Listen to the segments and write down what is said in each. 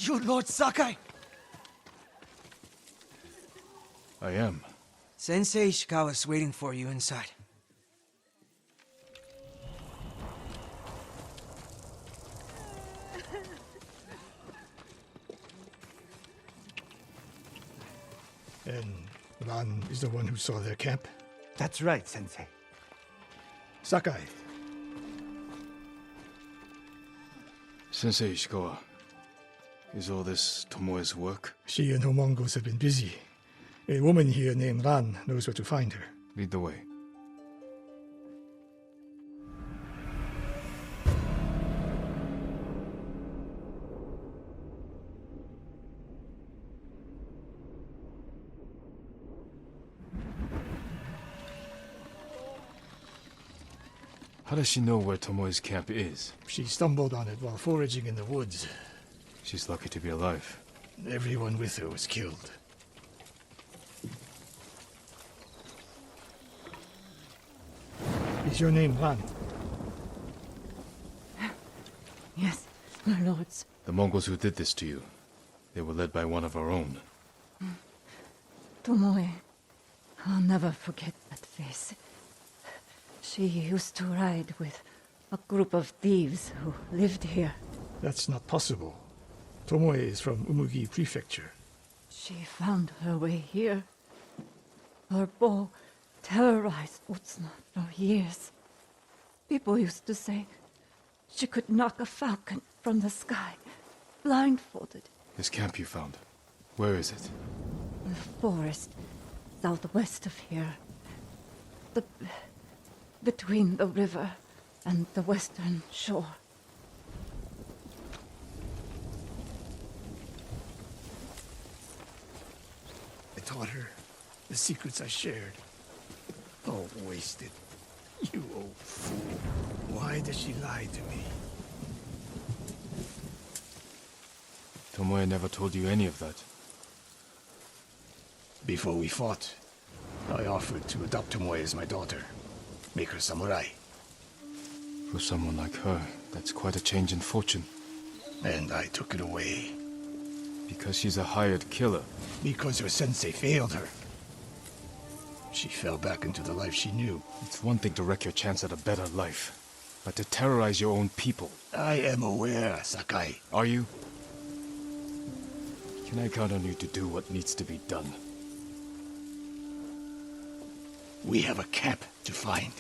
You Lord Sakai? I am. Sensei Ishikawa's waiting for you inside. And Ran is the one who saw their camp? That's right, Sensei. Sakai, Sensei Ishikawa, is all this Tomoe's work? she and her Mongols have been busy. A woman here named Ran knows where to find her. Lead the way. How does she know where Tomoe's camp is? She stumbled on it while foraging in the woods. She's lucky to be alive. Everyone with her was killed. Is your name Ran? Yes, my lords. The Mongols who did this to you, they were led by one of our own. Tomoe. I'll never forget that face. She used to ride with a group of thieves who lived here. That's not possible. Tomoe is from Umugi Prefecture. She found her way here. Her bow terrorized Utsuna for years. People used to say she could knock a falcon from the sky, blindfolded. This camp you found, where is it? The forest southwest of here. Between the river and the western shore. I taught her the secrets I shared. All wasted. You old fool. Why does she lie to me? Tomoe never told you any of that. Before we fought, I offered to adopt Tomoe as my daughter. Make her samurai. For someone like her, that's quite a change in fortune. And I took it away. Because she's a hired killer. Because her sensei failed her. She fell back into the life she knew. It's one thing to wreck your chance at a better life, but to terrorize your own people. I am aware, Sakai. Are you? Can I count on you to do what needs to be done? We have a camp to find.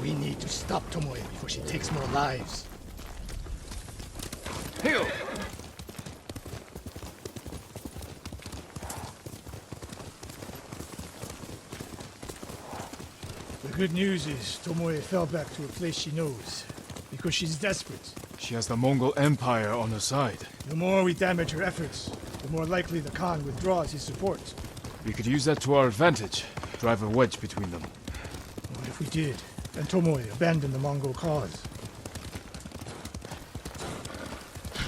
We need to stop Tomoe before she takes more lives. Heal! The good news is Tomoe fell back to a place she knows. Because she's desperate. She has the Mongol Empire on her side. The more we damage her efforts, the more likely the Khan withdraws his support. We could use that to our advantage. Drive a wedge between them. What if we did? And Tomoe abandoned the Mongol cause?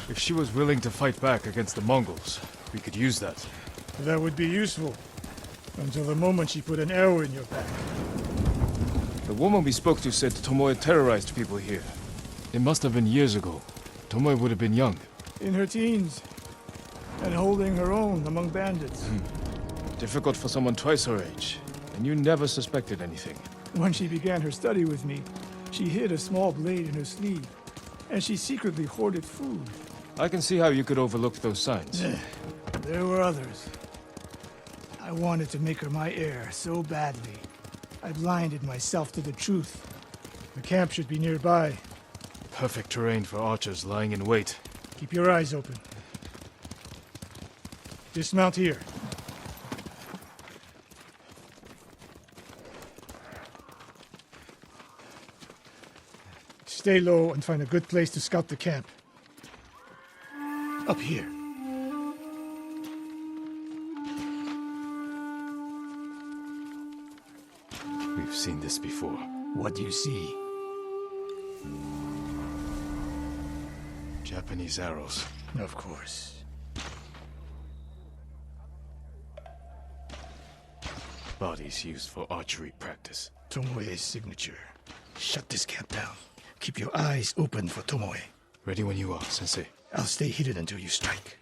If she was willing to fight back against the Mongols, we could use that. That would be useful. Until the moment she put an arrow in your back. The woman we spoke to said Tomoe terrorized people here. It must have been years ago. Tomoe would have been young. In her teens. And holding her own among bandits. Difficult for someone twice her age. And you never suspected anything. When she began her study with me, she hid a small blade in her sleeve. And she secretly hoarded food. I can see how you could overlook those signs. There were others. I wanted to make her my heir so badly. I blinded myself to the truth. The camp should be nearby. Perfect terrain for archers lying in wait. Keep your eyes open. Dismount here. Stay low and find a good place to scout the camp. Up here. We've seen this before. What do you see? Japanese arrows. Of course. Bodies used for archery practice. Tomoe's signature. Shut this camp down. Keep your eyes open for Tomoe. Ready when you are, Sensei. I'll stay hidden until you strike.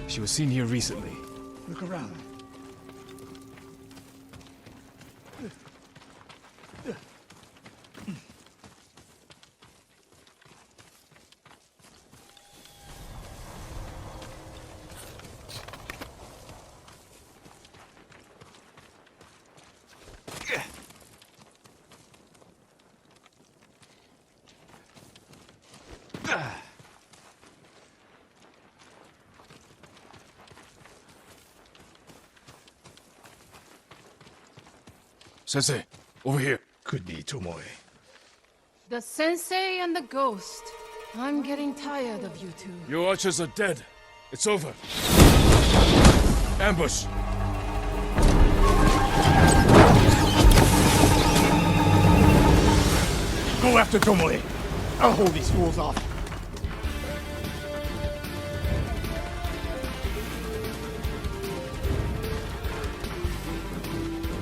She was seen here recently. Look around. Sensei, over here. Could be Tomoe. The sensei and the ghost. I'm getting tired of you two. Your archers are dead. It's over. Ambush! Go after Tomoe. I'll hold these fools off.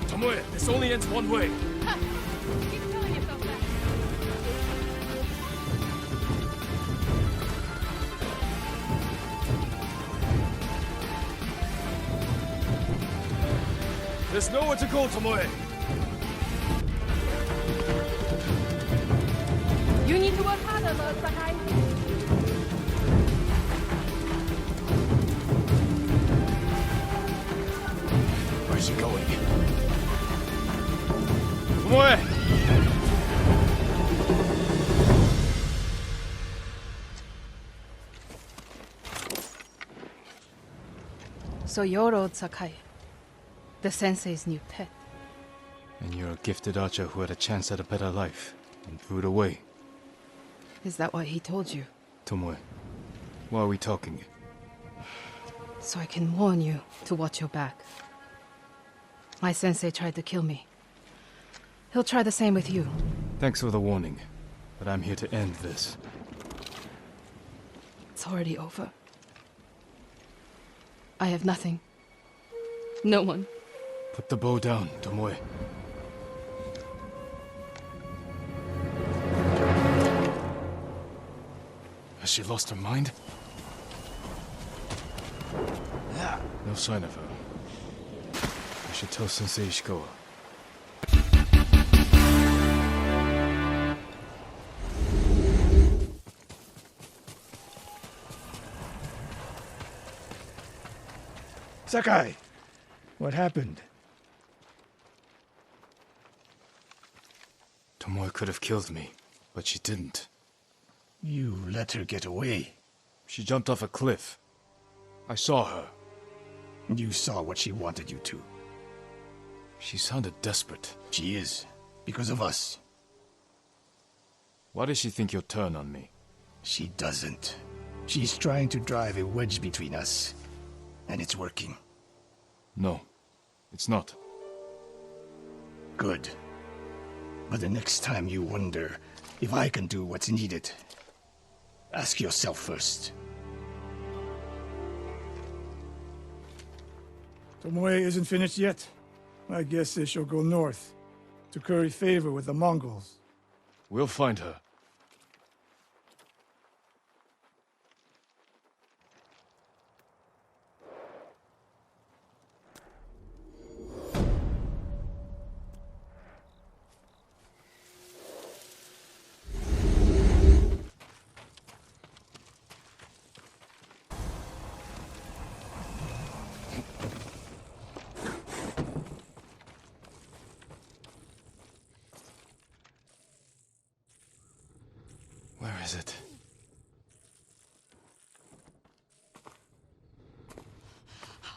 Tomoe, this only ends one way. Keep telling yourself that. There's nowhere to go, Tomoe. You need to work harder, Lord Sakai. Where's he going? Tomoe! So you're Lord Sakai, the sensei's new pet. And you're a gifted archer who had a chance at a better life and threw it away. Is that what he told you? Tomoe, why are we talking? So I can warn you to watch your back. My sensei tried to kill me. He'll try the same with you. Thanks for the warning, but I'm here to end this. It's already over. I have nothing. No one. Put the bow down, Tomoe. Has she lost her mind? No sign of her. I should tell Sensei Ishikawa. Sakai! What happened? Tomoe could have killed me, but she didn't. You let her get away. She jumped off a cliff. I saw her. You saw what she wanted you to. She sounded desperate. She is. Because of us. Why does she think you'll turn on me? She doesn't. She's trying to drive a wedge between us. And it's working. No, it's not. Good. But the next time you wonder if I can do what's needed, ask yourself first. Tomoe isn't finished yet. I guess they shall go north, to curry favor with the Mongols. We'll find her.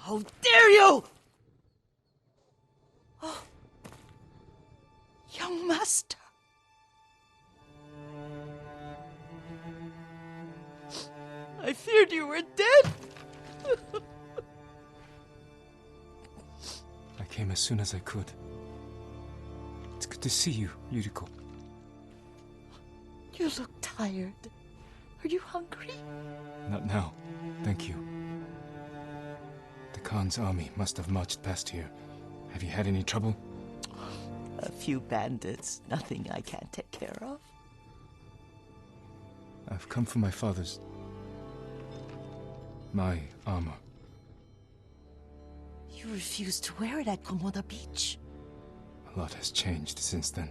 How dare you! Oh, young master. I feared you were dead. I came as soon as I could. It's good to see you, Yuriko. You look tired. Are you hungry? Not now. Thank you. The Khan's army must have marched past here. Have you had any trouble? A few bandits. Nothing I can't take care of. I've come for my father's... my armor. You refused to wear it at Komoda Beach. A lot has changed since then.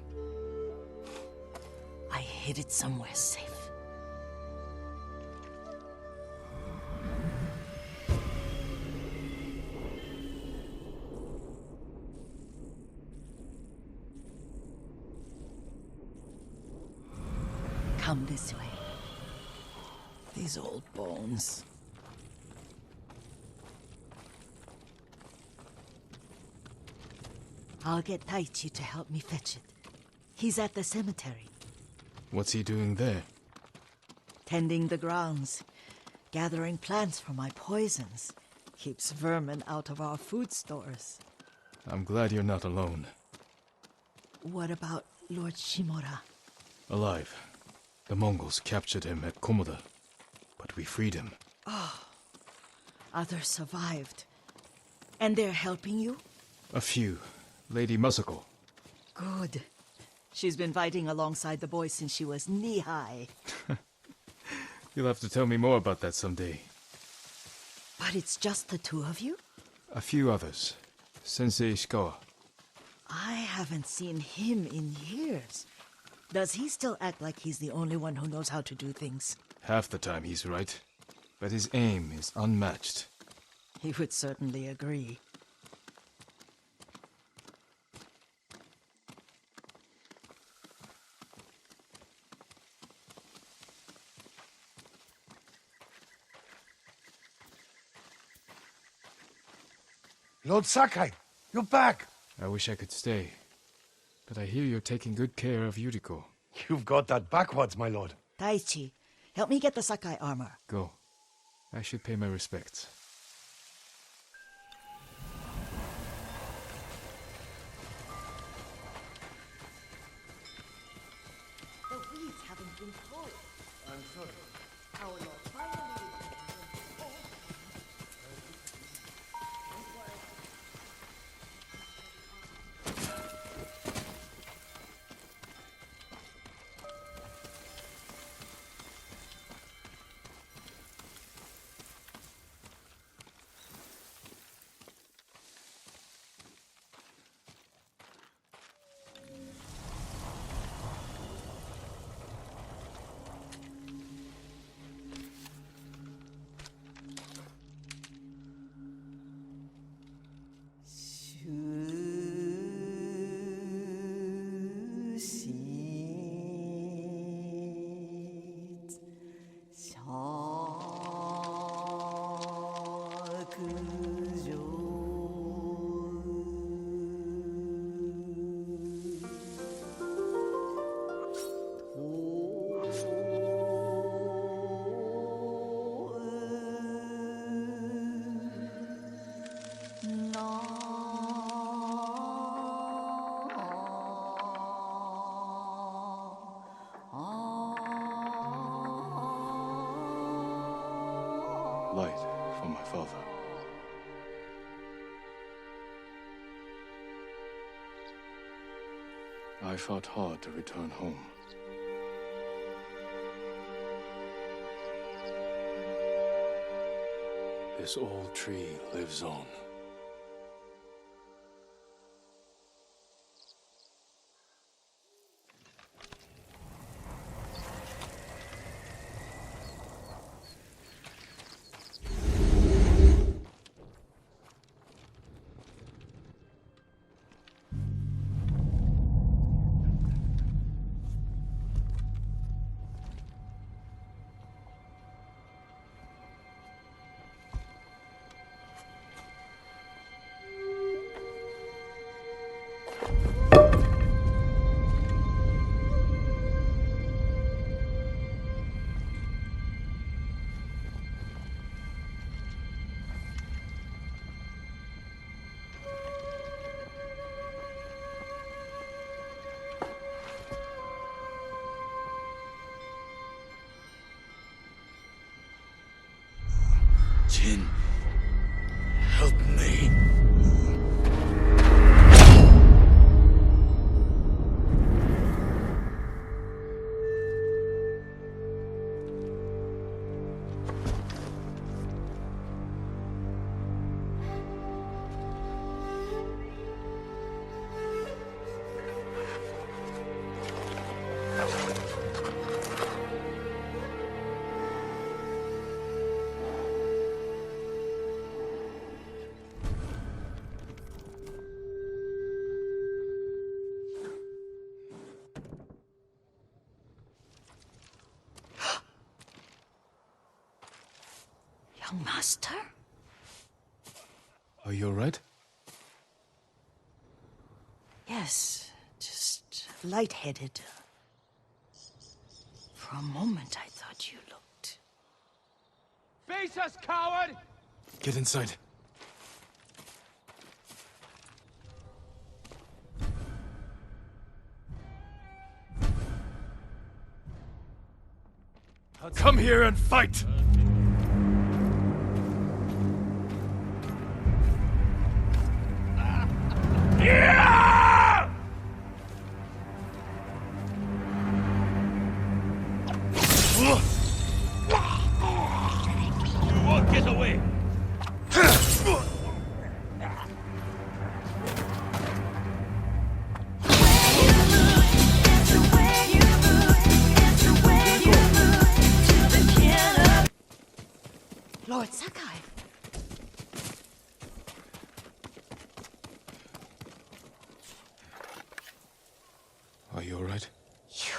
I hid it somewhere safe. Come this way. These old bones. I'll get Taichi to help me fetch it. He's at the cemetery, What's he doing there? tending the grounds, gathering plants for my poisons. Keeps vermin out of our food stores. I'm glad you're not alone. What about Lord Shimura? Alive. The Mongols captured him at Komoda, but we freed him. Others survived. And they're helping you? A few. Lady Masako. Good. She's been fighting alongside the boys since she was knee-high. You'll have to tell me more about that someday. But it's just the two of you? A few others. Sensei Ishikawa. I haven't seen him in years. Does he still act like he's the only one who knows how to do things? Half the time he's right, but his aim is unmatched. He would certainly agree. Lord Sakai, you're back. I wish I could stay, but I hear you're taking good care of Yuriko. You've got that backwards, my lord. Taichi, help me get the Sakai armor. Go. I should pay my respects. The weeds haven't been pulled. I'm sorry. Our Lord finally... Light for my father. I fought hard to return home. This old tree lives on. Jin, help me. Young master? Are you alright? Yes, just lightheaded. For a moment, I thought you looked. Face us, coward! Get inside. Come here and fight! You won't get away! Lord Sakai! Are you alright? You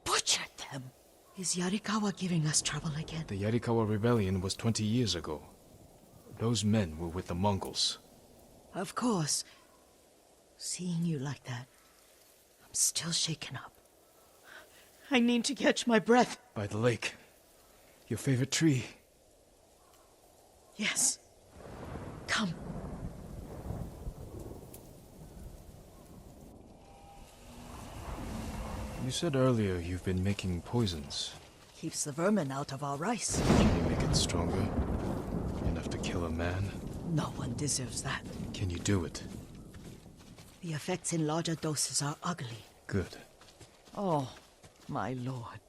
butchered them! Is Yarikawa giving us trouble again? The Yarikawa rebellion was 20 years ago. Those men were with the Mongols. Of course. Seeing you like that, I'm still shaken up. I need to catch my breath. By the lake. Your favorite tree. Yes. Come. You said earlier you've been making poisons. Keeps the vermin out of our rice. Can you make it stronger? Enough to kill a man? No one deserves that. Can you do it? The effects in larger doses are ugly. Good. Oh, my lord.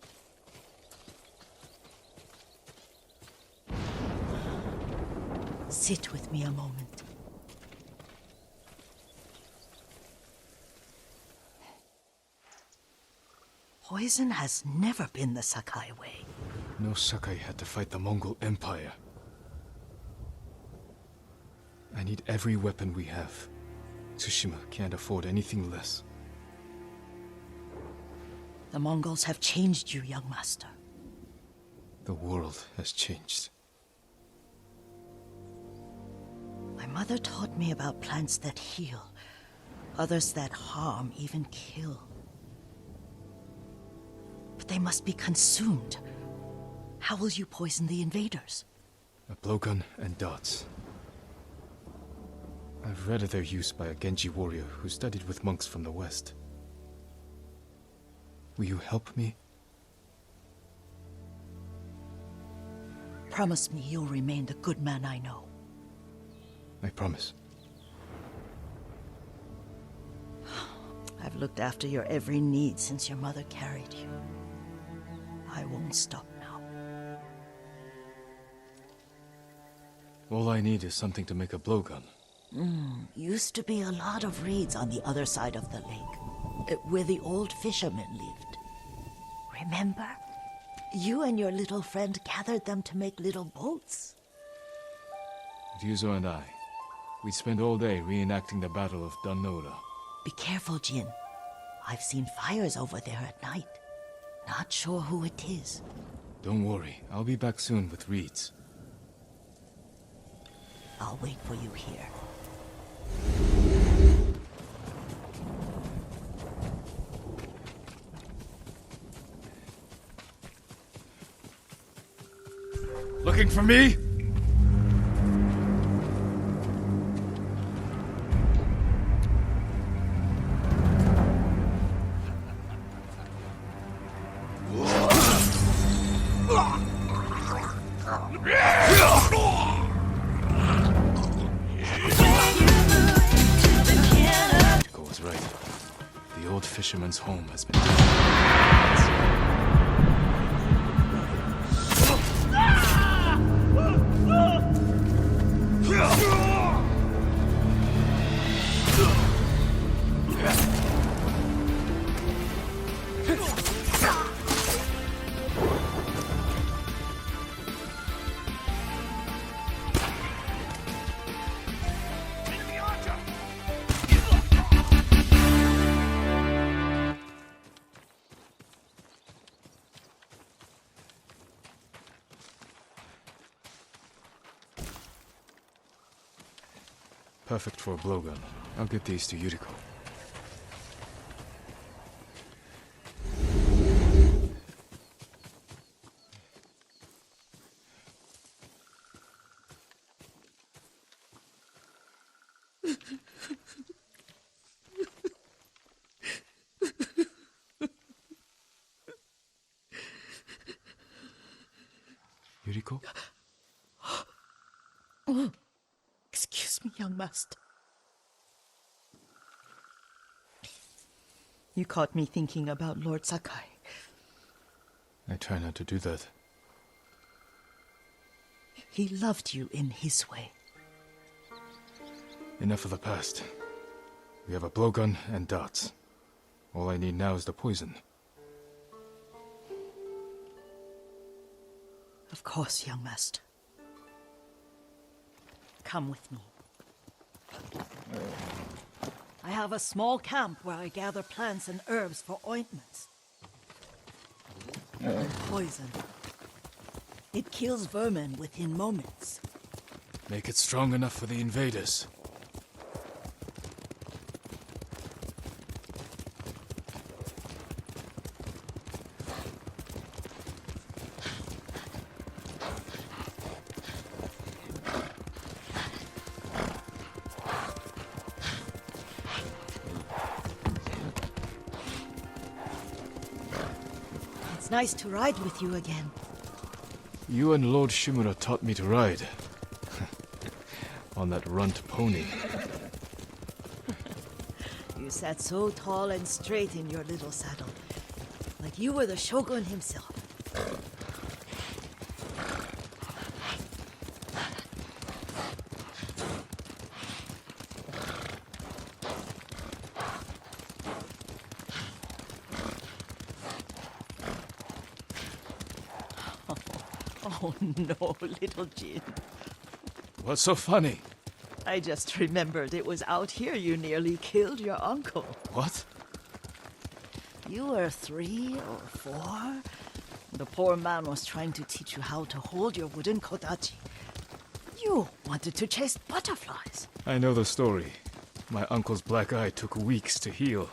Sit with me a moment. Poison has never been the Sakai way. No Sakai had to fight the Mongol Empire. I need every weapon we have. Tsushima can't afford anything less. The Mongols have changed you, young master. The world has changed. My mother taught me about plants that heal, others that harm, even kill. But they must be consumed. How will you poison the invaders? A blowgun and darts. I've read of their use by a Genji warrior who studied with monks from the west. Will you help me? Promise me you'll remain the good man I know. I promise. I've looked after your every need since your mother carried you. I won't stop now. All I need is something to make a blowgun. Used to be a lot of reeds on the other side of the lake, where the old fishermen lived. Remember? You and your little friend gathered them to make little boats. Ryuzo and I, we spent all day reenacting the Battle of Dannoura. Be careful, Jin. I've seen fires over there at night. Not sure who it is. Don't worry, I'll be back soon with reeds. I'll wait for you here. Looking for me? fisherman's home has been taken. Perfect for a blowgun. I'll get these to Yuriko. Yuriko? Excuse me, young master. You caught me thinking about Lord Sakai. I try not to do that. He loved you in his way. Enough of the past. We have a blowgun and darts. All I need now is the poison. Of course, young master. Come with me. I have a small camp where I gather plants and herbs for ointments. And poison. It kills vermin within moments. Make it strong enough for the invaders. It's nice to ride with you again. You and Lord Shimura taught me to ride. On that runt pony. You sat so tall and straight in your little saddle, like you were the shogun himself. Oh no, little Jin. What's so funny? I just remembered it was out here you nearly killed your uncle. What? You were 3 or 4. The poor man was trying to teach you how to hold your wooden kodachi. You wanted to chase butterflies. I know the story. My uncle's black eye took weeks to heal.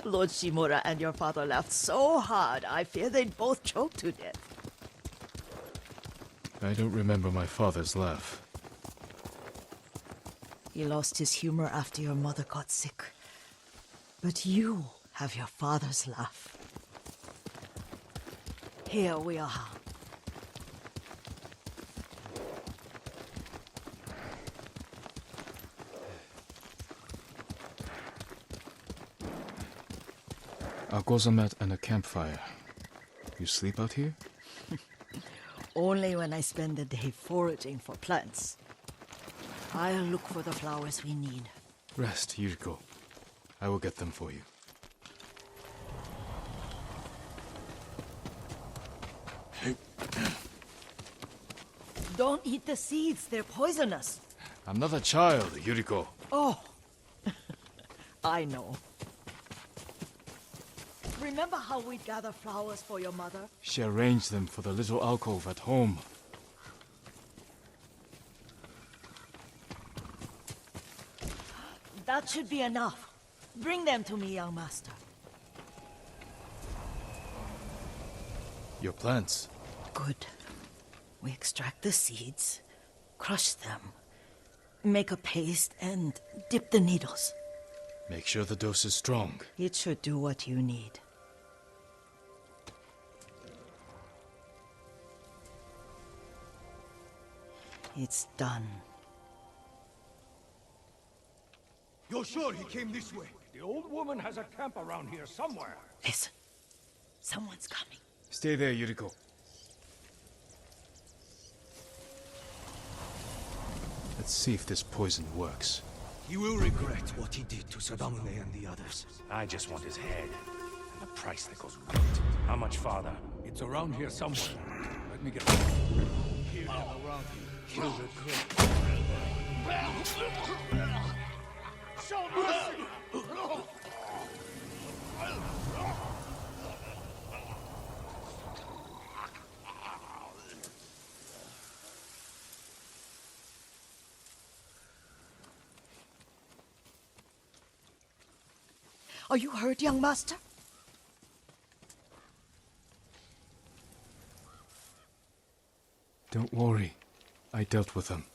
Lord Shimura and your father laughed so hard, I fear they'd both choke to death. I don't remember my father's laugh. He lost his humor after your mother got sick. But you have your father's laugh. Here we are. A gozamat and a campfire. You sleep out here? Only when I spend the day foraging for plants. I'll look for the flowers we need. Rest, Yuriko. I will get them for you. Don't eat the seeds, they're poisonous. I'm not a child, Yuriko. Oh, I know. Remember how we'd gather flowers for your mother? She arranged them for the little alcove at home. That should be enough. Bring them to me, young master. Your plants. Good. We extract the seeds, crush them, make a paste, and dip the needles. Make sure the dose is strong. It should do what you need. It's done. You're sure he came this way? The old woman has a camp around here somewhere. Listen. Someone's coming. Stay there, Yuriko. Let's see if this poison works. He will regret what he did to Sadamune and the others. I just want his head. And the price that goes with it. How much farther? It's around here somewhere. Let me get it. Hear him around here. He'll regret. Show mercy! Are you hurt, young master? Don't worry. I dealt with them.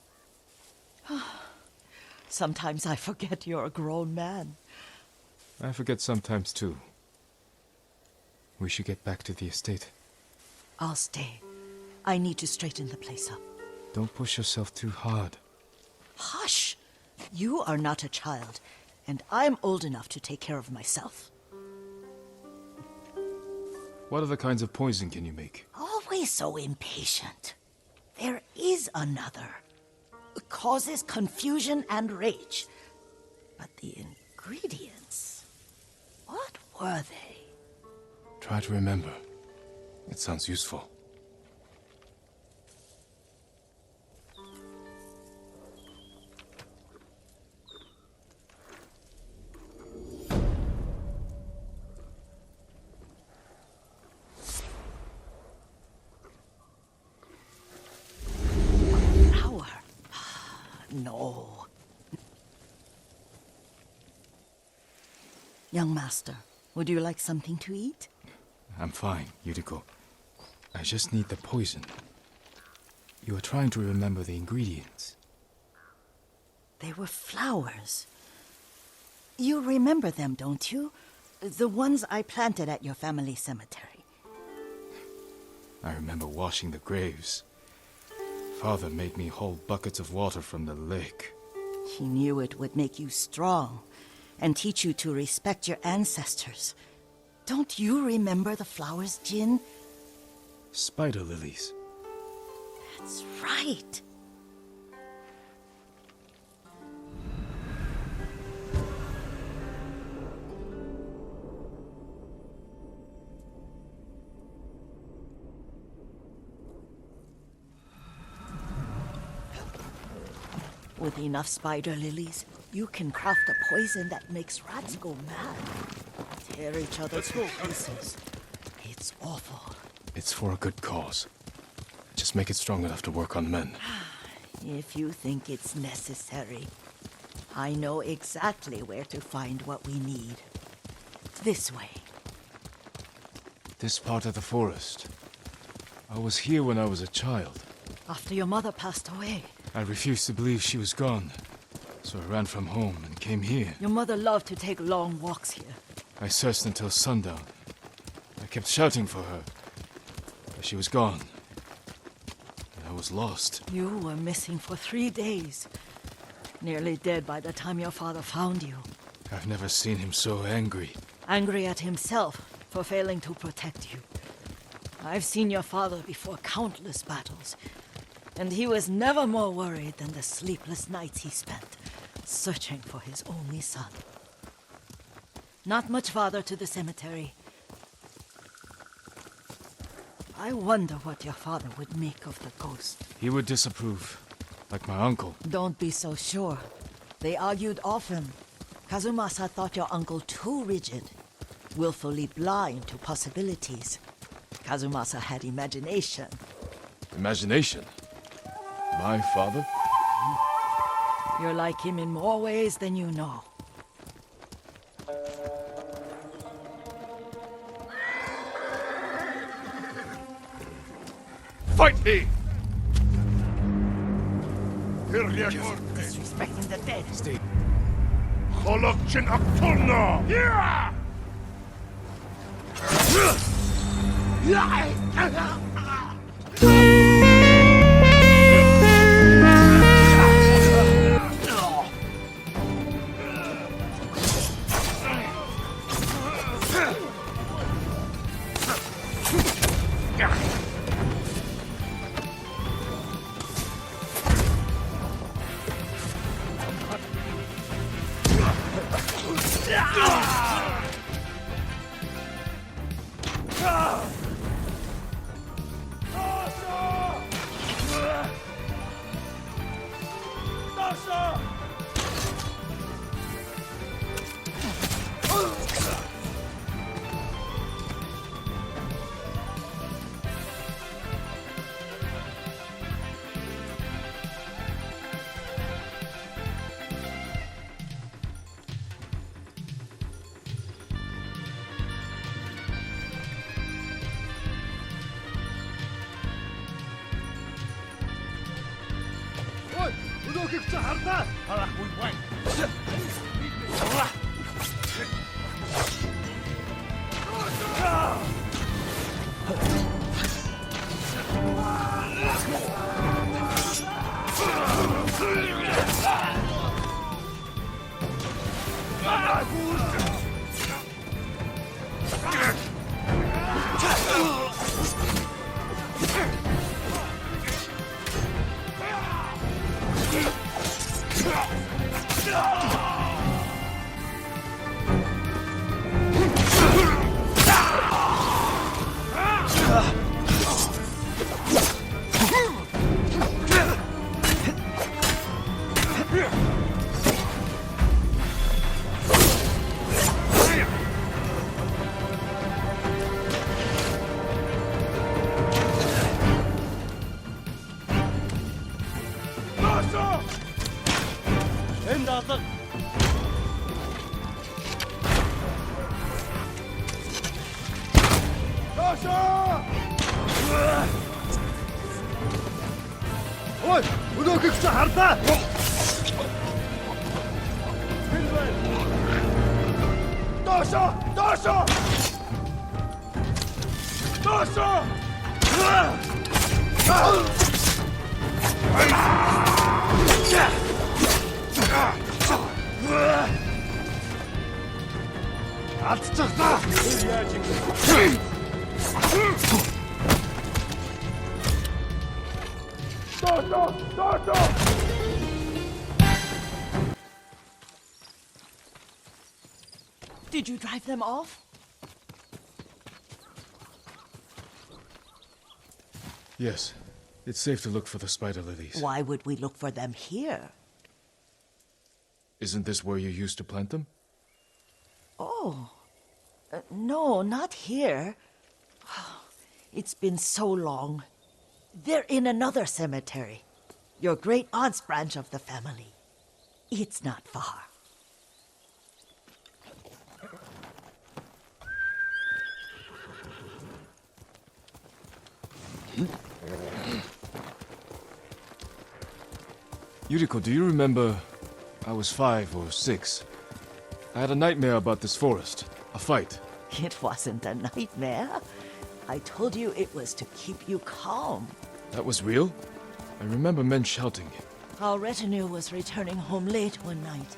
Sometimes I forget you're a grown man. I forget sometimes too. We should get back to the estate. I'll stay. I need to straighten the place up. Don't push yourself too hard. Hush! You are not a child, and I'm old enough to take care of myself. What other kinds of poison can you make? Always so impatient. There is another. It causes confusion and rage. But the ingredients... what were they? Try to remember. It sounds useful. Flour? No. Young master, would you like something to eat? I'm fine, Yuriko. I just need the poison. You are trying to remember the ingredients. They were flowers. You remember them, don't you? The ones I planted at your family cemetery. I remember washing the graves. Father made me hold buckets of water from the lake. He knew it would make you strong and teach you to respect your ancestors. Don't you remember the flowers, Jin? Spider lilies. That's right. With enough spider lilies, you can craft a poison that makes rats go mad. Tear each other to pieces. It's awful. It's for a good cause. Just make it strong enough to work on men. If you think it's necessary, I know exactly where to find what we need. This way. This part of the forest. I was here when I was a child. After your mother passed away, I refused to believe she was gone. So I ran from home and came here. your mother loved to take long walks here. I searched until sundown. I kept shouting for her. But she was gone. And I was lost. You were missing for 3 days. Nearly dead by the time your father found you. I've never seen him so angry. Angry at himself for failing to protect you. I've seen your father before countless battles. And he was never more worried than the sleepless nights he spent searching for his only son. Not much farther to the cemetery. I wonder what your father would make of the ghost. He would disapprove. Like my uncle. Don't be so sure. They argued often. Kazumasa thought your uncle too rigid, willfully blind to possibilities. Kazumasa had imagination. Imagination? My father? You're like him in more ways than you know. Fight me! Disrespecting the dead. Stay. Cholokchin Aktulno! Yeah! Did you drive them off? Yes. It's safe to look for the spider lilies. Why would we look for them here? Isn't this where you used to plant them? Oh. No, not here. It's been so long. They're in another cemetery. Your great aunt's branch of the family. It's not far. Yuriko, do you remember? I was 5 or 6. I had a nightmare about this forest. A fight. It wasn't a nightmare. I told you it was to keep you calm. That was real? I remember men shouting. Our retinue was returning home late one night.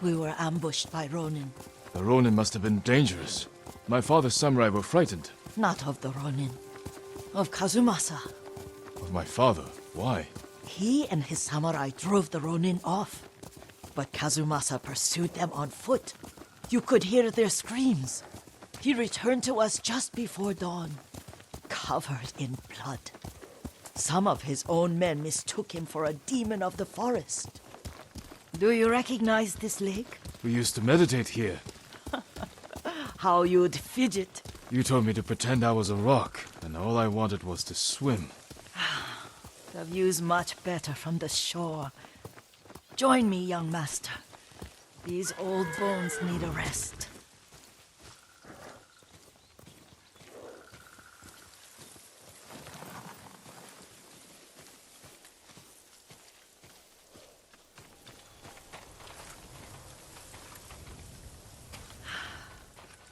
We were ambushed by Ronin. The Ronin must have been dangerous. My father's samurai were frightened. Not of the Ronin. Of Kazumasa. Of my father? Why? He and his samurai drove the Ronin off. But Kazumasa pursued them on foot. You could hear their screams. He returned to us just before dawn, covered in blood. Some of his own men mistook him for a demon of the forest. Do you recognize this lake? We used to meditate here. How you'd fidget. You told me to pretend I was a rock, and all I wanted was to swim. The view's much better from the shore. Join me, young master. These old bones need a rest.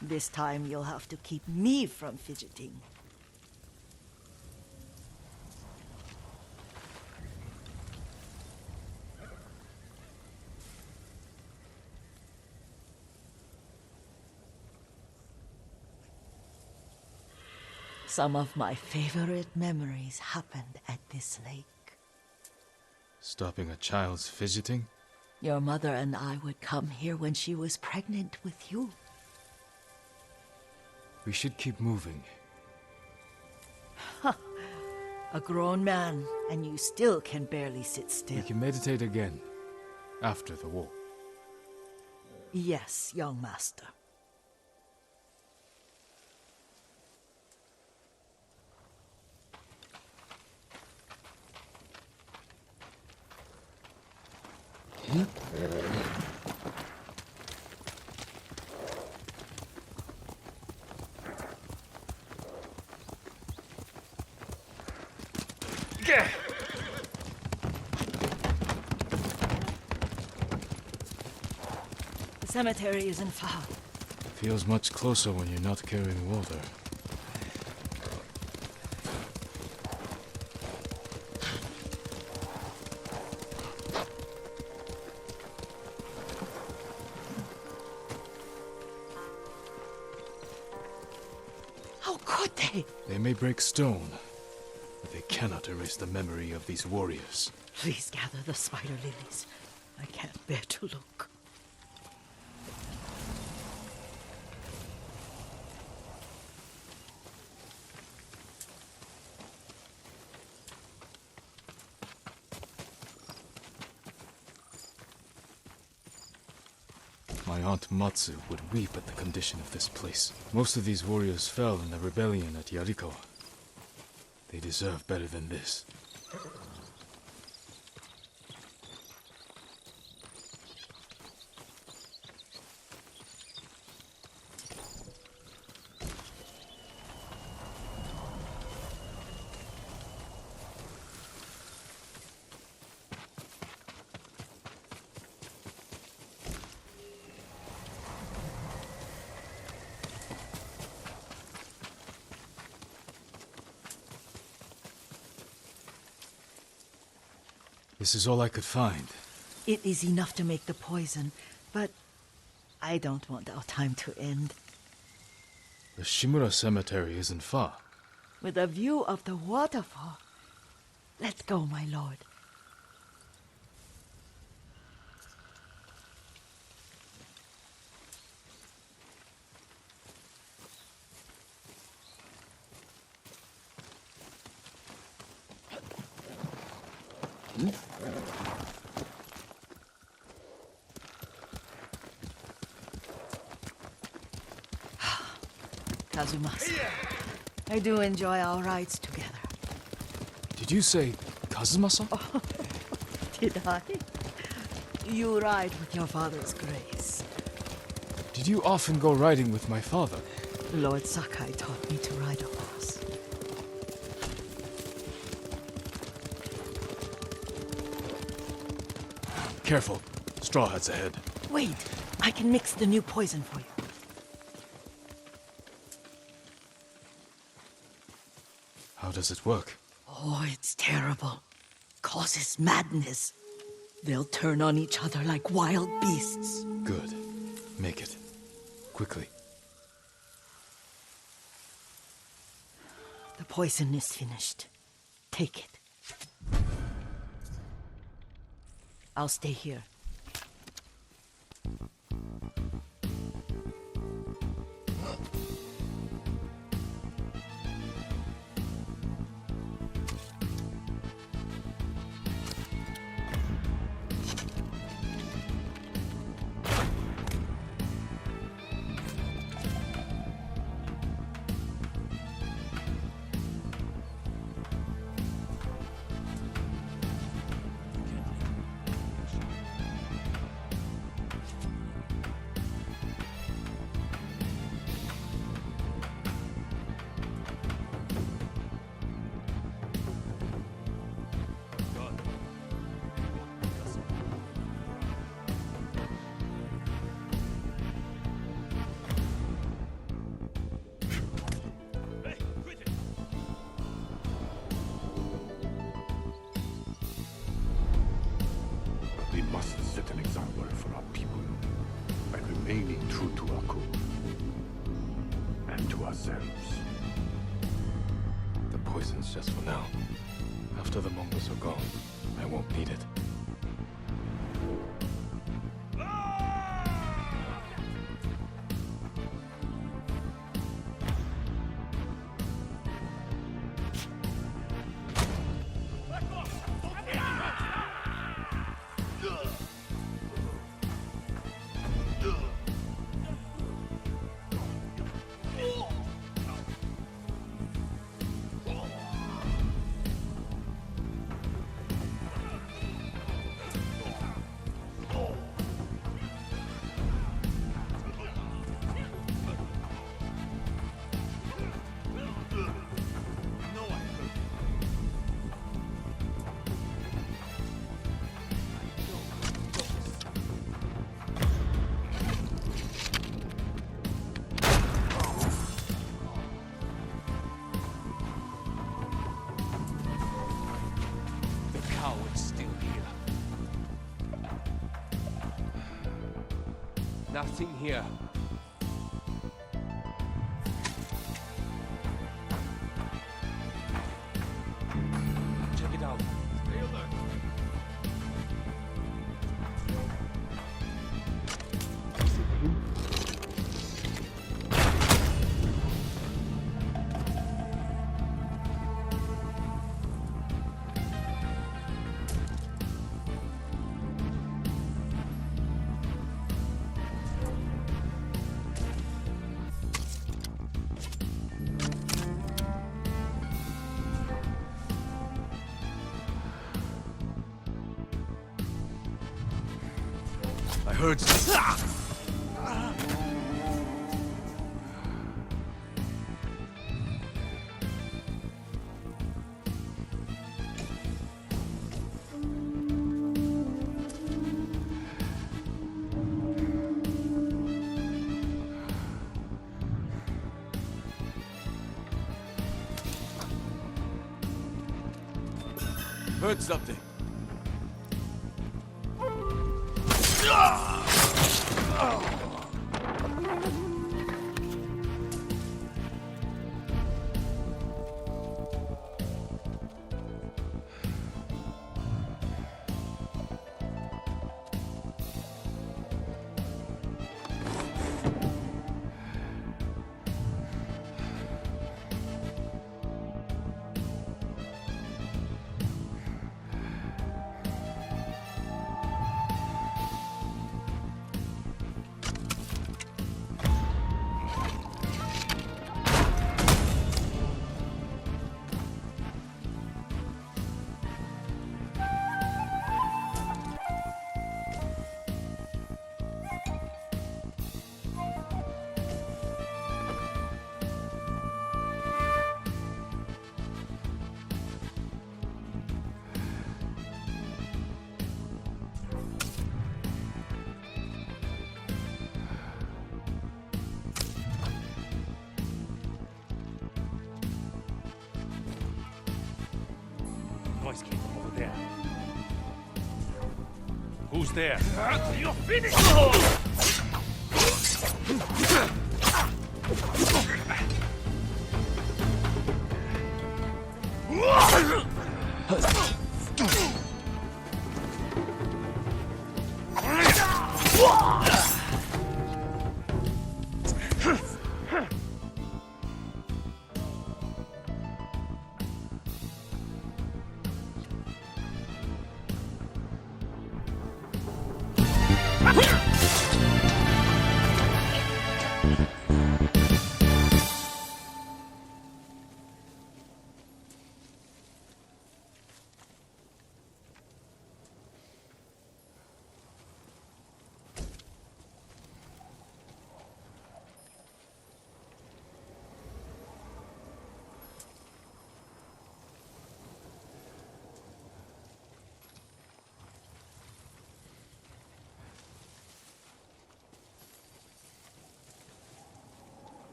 This time you'll have to keep me from fidgeting. Some of my favorite memories happened at this lake. Stopping a child's fidgeting? Your mother and I would come here when she was pregnant with you. We should keep moving. A grown man, and you still can barely sit still. We can meditate again. After the war. Yes, young master. The cemetery isn't far. Feels much closer when you're not carrying water. How could they? They may break stone, but they cannot erase the memory of these warriors. Please gather the spider lilies. I can't bear to look. My aunt Matsu would weep at the condition of this place. Most of these warriors fell in the rebellion at Yarikawa. They deserve better than this. This is all I could find. It is enough to make the poison, but I don't want our time to end. The Shimura Cemetery isn't far. With a view of the waterfall. Let's go, my lord. Kazumasa, I do enjoy our rides together. Did you say Kazumasa? Did I? You ride with your father's grace. Did you often go riding with my father? Lord Sakai taught me to ride a horse. Careful. Straw Hat's ahead. Wait, I can mix the new poison for you. How does it work? Oh, it's terrible. Causes madness. They'll turn on each other like wild beasts. Good. Make it. Quickly. The poison is finished. Take it. I'll stay here. We must set an example for our people by remaining true to our code and to ourselves. The poison's just for now. After the Mongols are gone, I won't need it. Nothing here. Check it out. Stay alert. I heard. Heard something. Noise came from over there. Who's there? You're finished!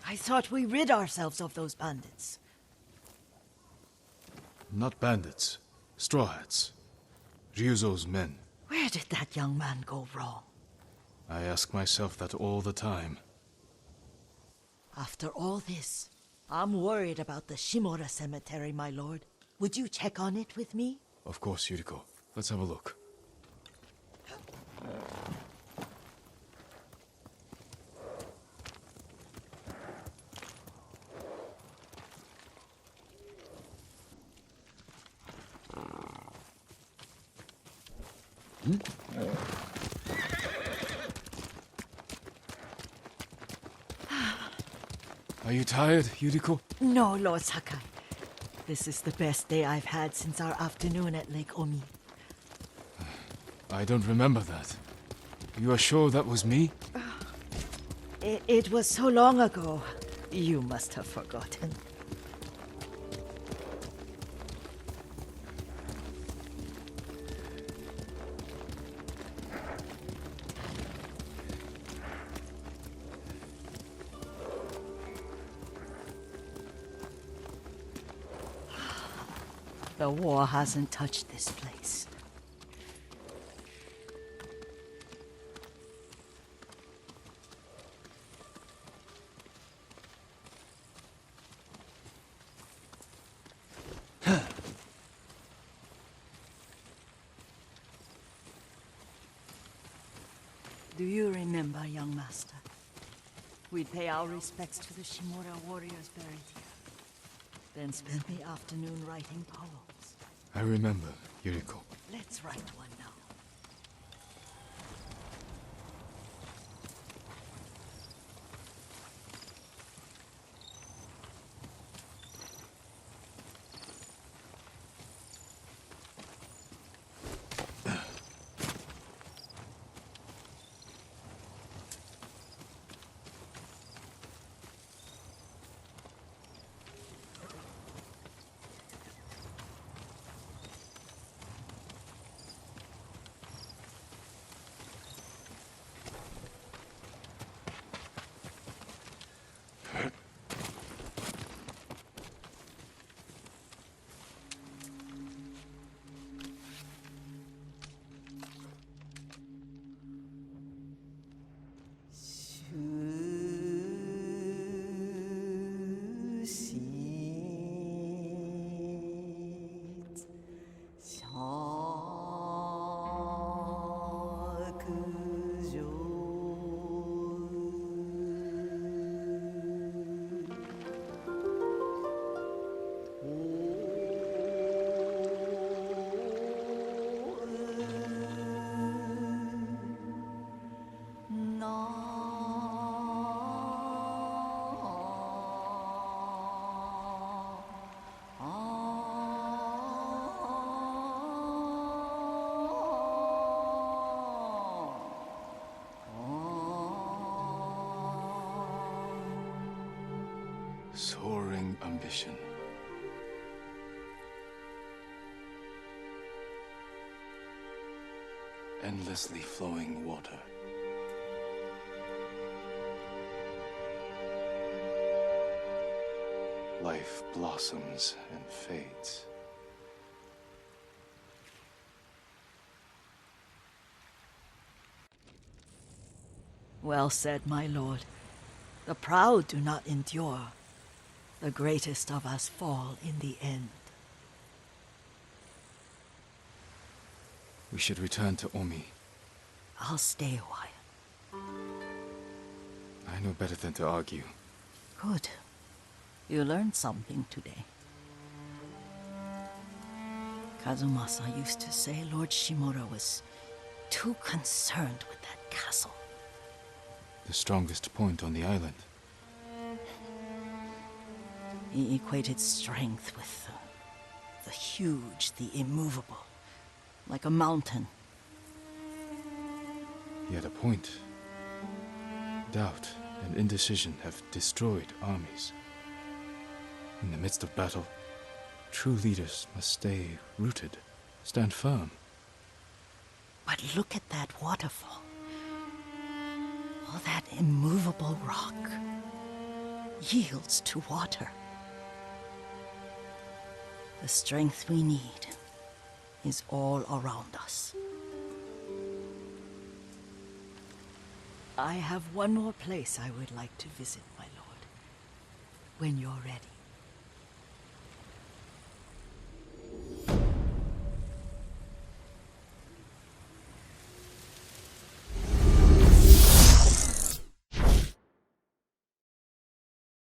I thought we rid ourselves of those bandits. Not bandits. Straw Hats. Ryuzo's men. Where did that young man go wrong? I ask myself that all the time. After all this, I'm worried about the Shimura cemetery, my lord. Would you check on it with me? Of course, Yuriko. Let's have a look. Are you tired, Yuriko? No, Lord Sakai. This is the best day I've had since our afternoon at Lake Omi. I don't remember that. You are sure that was me? It was so long ago. You must have forgotten. The war hasn't touched this place. Do you remember, young master? We'd pay our respects to the Shimura warriors buried here. Then spend the afternoon writing poems. I remember, Yuriko. Let's write one now. Soaring ambition. Endlessly flowing water. Life blossoms and fades. Well said, my lord. The proud do not endure. The greatest of us fall in the end. We should return to Omi. I'll stay a while. I know better than to argue. Good. You learned something today. Kazumasa used to say Lord Shimura was too concerned with that castle. The strongest point on the island. He equated strength with the huge, the immovable, like a mountain. He had a point. Doubt and indecision have destroyed armies. In the midst of battle, true leaders must stay rooted, stand firm. But look at that waterfall. All that immovable rock yields to water. The strength we need is all around us. I have one more place I would like to visit, my lord, when you're ready.